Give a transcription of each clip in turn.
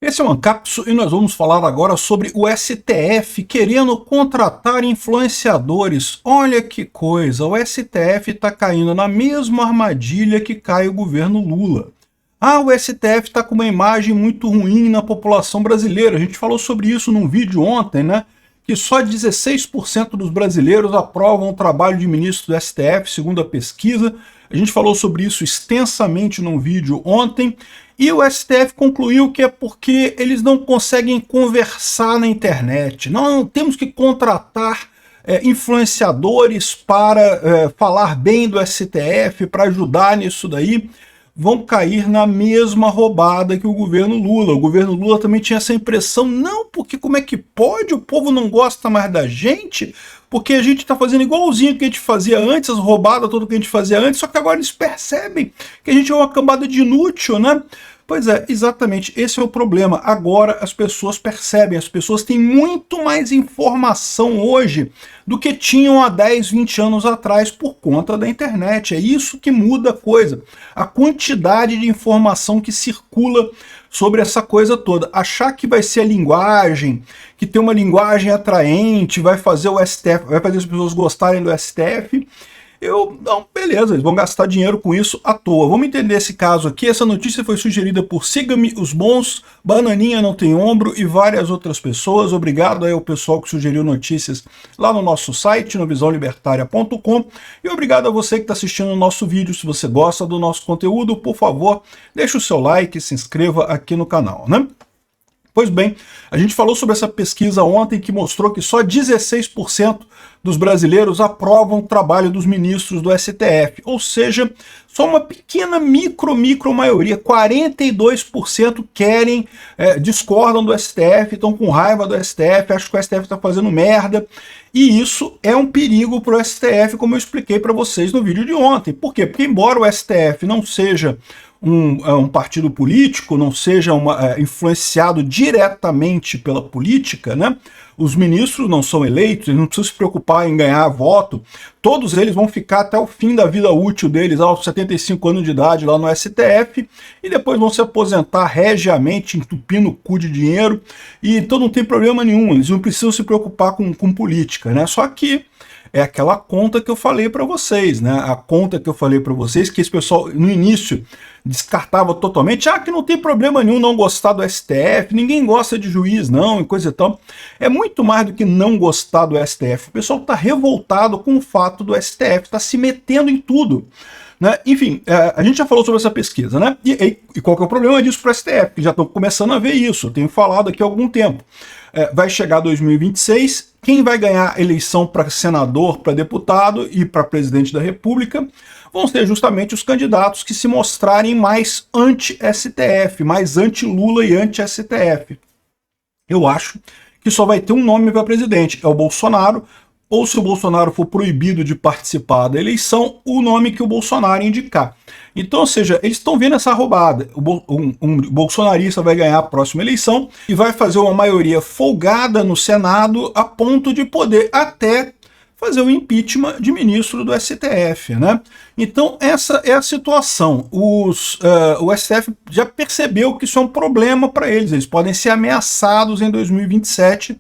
Esse é o Ancapso e nós vamos falar agora sobre o STF querendo contratar influenciadores. Olha que coisa, o STF está caindo na mesma armadilha que cai o governo Lula. O STF está com uma imagem muito ruim na população brasileira. A gente falou sobre isso num vídeo ontem, né? Que só 16% dos brasileiros aprovam o trabalho de ministro do STF, segundo a pesquisa. A gente falou sobre isso extensamente num vídeo ontem. E o STF concluiu que é porque eles não conseguem conversar na internet. Não temos que contratar influenciadores para falar bem do STF, para ajudar nisso daí. Vão cair na mesma roubada que o governo Lula. O governo Lula também tinha essa impressão, não, porque como é que pode? O povo não gosta mais da gente, porque a gente está fazendo igualzinho que a gente fazia antes, as roubadas, tudo que a gente fazia antes, só que agora eles percebem que a gente é uma cambada de inútil, né? Pois é, exatamente, esse é o problema. Agora as pessoas percebem, as pessoas têm muito mais informação hoje do que tinham há 10, 20 anos atrás por conta da internet. É isso que muda a coisa. A quantidade de informação que circula sobre essa coisa toda. Achar que vai ser a linguagem, que tem uma linguagem atraente, vai fazer o STF, vai fazer as pessoas gostarem do STF, não, beleza, eles vão gastar dinheiro com isso à toa. Vamos entender esse caso aqui. Essa notícia foi sugerida por Siga-me os Bons, Bananinha Não Tem Ombro e várias outras pessoas. Obrigado aí ao pessoal que sugeriu notícias lá no nosso site, no visãolibertaria.com. E obrigado a você que está assistindo o nosso vídeo. Se você gosta do nosso conteúdo, por favor, deixe o seu like e se inscreva aqui no canal, né? Pois bem, a gente falou sobre essa pesquisa ontem que mostrou que só 16% dos brasileiros aprovam o trabalho dos ministros do STF, ou seja, só uma pequena micro maioria, 42% querem, discordam do STF, estão com raiva do STF, acham que o STF está fazendo merda, e isso é um perigo para o STF, como eu expliquei para vocês no vídeo de ontem. Por quê? Porque embora o STF não seja um partido político, não seja influenciado diretamente pela política, né? Os ministros não são eleitos, eles não precisam se preocupar em ganhar voto, todos eles vão ficar até o fim da vida útil deles, aos 75 anos de idade lá no STF, e depois vão se aposentar regiamente, entupindo o cu de dinheiro, e então não tem problema nenhum, eles não precisam se preocupar com política, né? Só que é aquela conta que eu falei para vocês, né? A conta que eu falei para vocês, que esse pessoal no início descartava totalmente, que não tem problema nenhum não gostar do STF, ninguém gosta de juiz não, e coisa e tal. É muito mais do que não gostar do STF. O pessoal está revoltado com o fato do STF estar se metendo em tudo. Né? Enfim, a gente já falou sobre essa pesquisa, né? E qual que é o problema disso para o STF? Que já estão começando a ver isso, eu tenho falado aqui há algum tempo. Vai chegar 2026, quem vai ganhar a eleição para senador, para deputado e para presidente da República vão ser justamente os candidatos que se mostrarem mais anti-STF, mais anti-Lula e anti-STF. Eu acho que só vai ter um nome para presidente, é o Bolsonaro, ou se o Bolsonaro for proibido de participar da eleição, o nome que o Bolsonaro indicar. Então, ou seja, eles estão vendo essa roubada. Um bolsonarista vai ganhar a próxima eleição e vai fazer uma maioria folgada no Senado a ponto de poder até fazer o impeachment de ministro do STF, né? Então essa é a situação. O STF já percebeu que isso é um problema para eles podem ser ameaçados em 2027,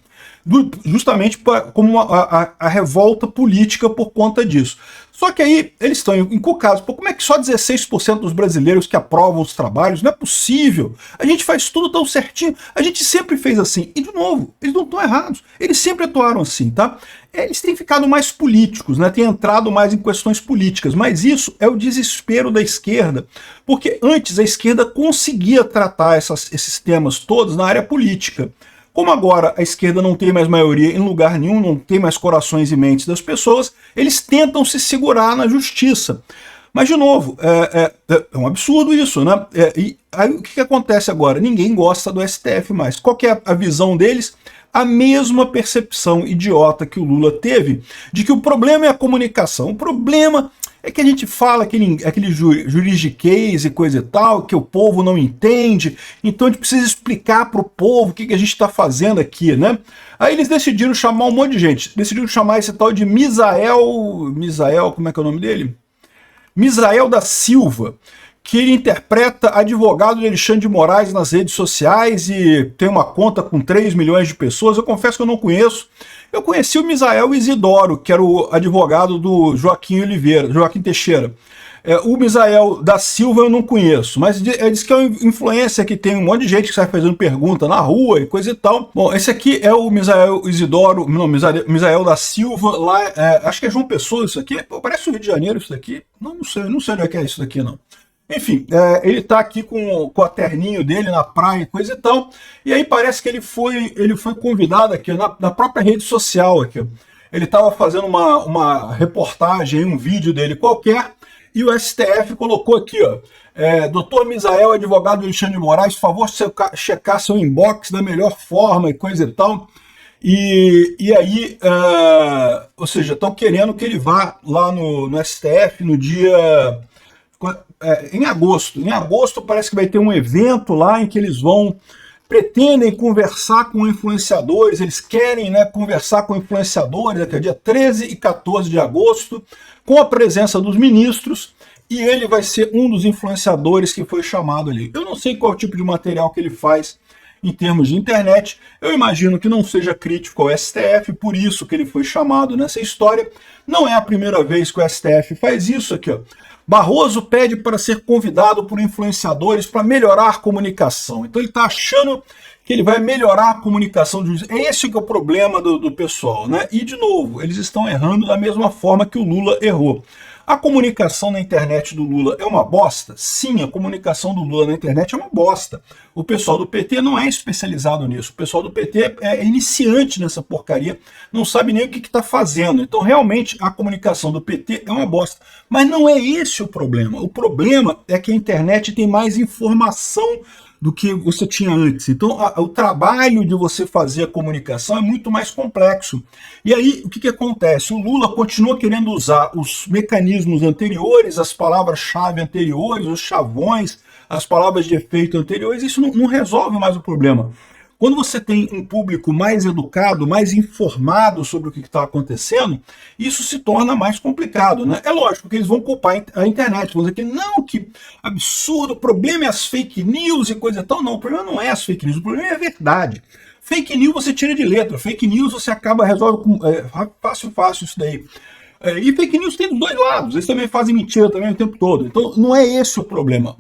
justamente como a revolta política por conta disso. Só que aí eles estão encucados. Como é que só 16% dos brasileiros que aprovam os trabalhos? Não é possível. A gente faz tudo tão certinho. A gente sempre fez assim. E, de novo, eles não estão errados. Eles sempre atuaram assim, tá? Eles têm ficado mais políticos, né? Têm entrado mais em questões políticas. Mas isso é o desespero da esquerda. Porque antes a esquerda conseguia tratar esses temas todos na área política. Como agora a esquerda não tem mais maioria em lugar nenhum, não tem mais corações e mentes das pessoas, eles tentam se segurar na justiça. Mas, de novo, é um absurdo isso, né? E aí o que acontece agora? Ninguém gosta do STF mais. Qual que é a visão deles? A mesma percepção idiota que o Lula teve de que o problema é a comunicação. O problema é que a gente fala aquele juridiquês e coisa e tal, que o povo não entende, então a gente precisa explicar para o povo o que a gente está fazendo aqui, né? Aí eles decidiram chamar um monte de gente, decidiram chamar esse tal de Misael, como é que é o nome dele? Misael da Silva, que ele interpreta advogado de Alexandre de Moraes nas redes sociais e tem uma conta com 3 milhões de pessoas. Eu confesso que eu não conheço. Eu conheci o Misael Isidoro, que era o advogado do Joaquim Teixeira. O Misael da Silva eu não conheço, mas ele diz que é um influencer que tem um monte de gente que sai fazendo pergunta na rua e coisa e tal. Bom, esse aqui é o Misael Isidoro, não, Misael da Silva, lá, acho que é João Pessoa isso aqui, parece o Rio de Janeiro isso daqui, não sei onde é que é isso daqui não. Enfim, ele tá aqui com a terninho dele na praia e coisa e tal, e aí parece que ele foi convidado aqui na própria rede social aqui. Ele estava fazendo uma reportagem, um vídeo dele qualquer, e o STF colocou aqui, ó, Dr. Misael, advogado do Alexandre de Moraes, por favor, checar seu inbox da melhor forma e coisa e tal. E aí, ou seja, estão querendo que ele vá lá no STF no dia... em agosto. Em agosto parece que vai ter um evento lá em que eles pretendem conversar com influenciadores, eles querem, né, conversar com influenciadores, que é dia 13 e 14 de agosto, com a presença dos ministros, e ele vai ser um dos influenciadores que foi chamado ali. Eu não sei qual tipo de material que ele faz em termos de internet, eu imagino que não seja crítico ao STF, por isso que ele foi chamado nessa história. Não é a primeira vez que o STF faz isso aqui, ó. Barroso pede para ser convidado por influenciadores para melhorar a comunicação. Então ele está achando que ele vai melhorar a comunicação do juiz. É esse que é o problema do pessoal, né? E, de novo, eles estão errando da mesma forma que o Lula errou. A comunicação na internet do Lula é uma bosta? Sim, a comunicação do Lula na internet é uma bosta. O pessoal do PT não é especializado nisso. O pessoal do PT é iniciante nessa porcaria, não sabe nem o que está fazendo. Então, realmente, a comunicação do PT é uma bosta. Mas não é esse o problema. O problema é que a internet tem mais informação do que você tinha antes. Então, o trabalho de você fazer a comunicação é muito mais complexo. E aí, o que acontece? O Lula continua querendo usar os mecanismos anteriores, as palavras-chave anteriores, os chavões, as palavras de efeito anteriores. Isso não resolve mais o problema. Quando você tem um público mais educado, mais informado sobre o que está acontecendo, isso se torna mais complicado, né? É lógico que eles vão culpar a internet, vão dizer que não, que absurdo, o problema é as fake news e coisa e tal. Não, o problema não é as fake news, o problema é a verdade. Fake news você tira de letra, fake news você resolve com, fácil isso daí. E fake news tem dos dois lados, eles também fazem mentira também o tempo todo. Então não é esse o problema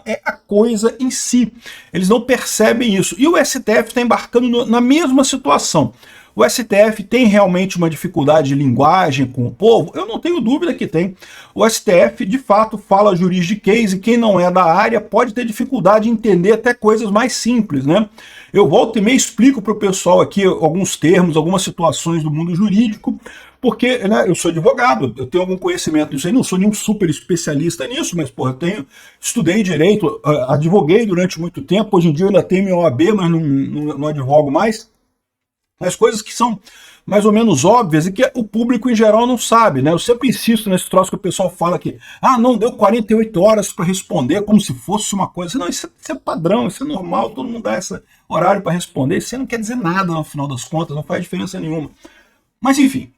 é a coisa em si. Eles não percebem isso. E o STF está embarcando na mesma situação. O STF tem realmente uma dificuldade de linguagem com o povo? Eu não tenho dúvida que tem. O STF, de fato, fala juridiquês e quem não é da área pode ter dificuldade em entender até coisas mais simples, né? Eu volto e meio explico para o pessoal aqui alguns termos, algumas situações do mundo jurídico, porque, né, eu sou advogado, eu tenho algum conhecimento disso aí, não sou nenhum super especialista nisso, mas, porra, estudei direito, advoguei durante muito tempo, hoje em dia eu ainda tenho minha OAB, mas não advogo mais. As coisas que são mais ou menos óbvias e que o público em geral não sabe, né? Eu sempre insisto nesse troço que o pessoal fala que não deu 48 horas para responder, como se fosse uma coisa. Não, isso é padrão, isso é normal, todo mundo dá esse horário para responder, isso não quer dizer nada no final das contas, não faz diferença nenhuma. Mas enfim,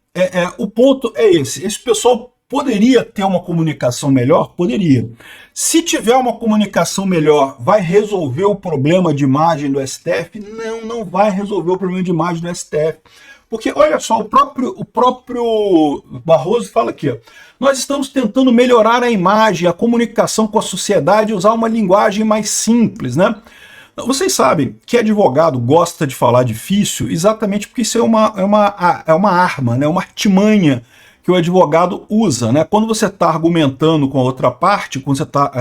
o ponto é esse pessoal poderia ter uma comunicação melhor? Poderia. Se tiver uma comunicação melhor, vai resolver o problema de imagem do STF? Não vai resolver o problema de imagem do STF. Porque, olha só, o próprio Barroso fala aqui, ó, nós estamos tentando melhorar a imagem, a comunicação com a sociedade, usar uma linguagem mais simples, né? Vocês sabem que advogado gosta de falar difícil exatamente porque isso é uma arma, né? Uma artimanha que o advogado usa, né? Quando você está argumentando com a outra parte, quando você está...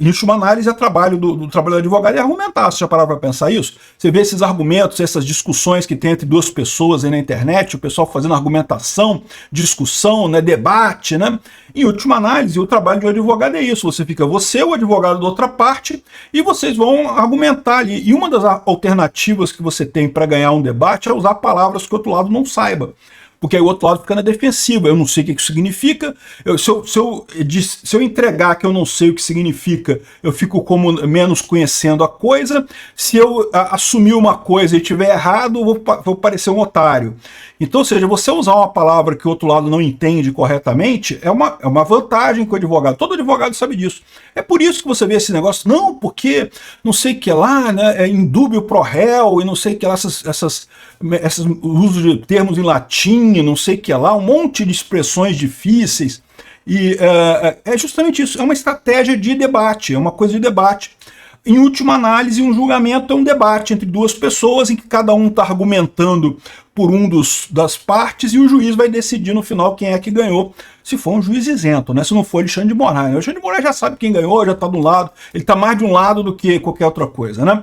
em última análise, é trabalho do trabalho do advogado é argumentar. Você já parou para pensar isso? Você vê esses argumentos, essas discussões que tem entre duas pessoas aí na internet, o pessoal fazendo argumentação, discussão, né, debate, né? Em última análise, o trabalho de um advogado é isso. Você, o advogado da outra parte, e vocês vão argumentar ali. E uma das alternativas que você tem para ganhar um debate é usar palavras que o outro lado não saiba. porque aí o outro lado fica na defensiva. Eu não sei o que isso significa. Se eu entregar que eu não sei o que significa, eu fico como menos conhecendo a coisa. Se eu assumir uma coisa e estiver errado, eu vou parecer um otário. Então, ou seja, você usar uma palavra que o outro lado não entende corretamente é uma vantagem com o advogado. Todo advogado sabe disso. É por isso que você vê esse negócio, não, porque não sei o que lá, né, é indúbio pro réu, e não sei o que lá, esses usos de termos em latim, não sei o que lá, um monte de expressões difíceis. E é justamente isso, é uma estratégia de debate, é uma coisa de debate. Em última análise, um julgamento é um debate entre duas pessoas em que cada um está argumentando por das partes e o juiz vai decidir no final quem é que ganhou, se for um juiz isento, né? Se não for Alexandre de Moraes. O Alexandre de Moraes já sabe quem ganhou, já está do lado, ele está mais de um lado do que qualquer outra coisa, né?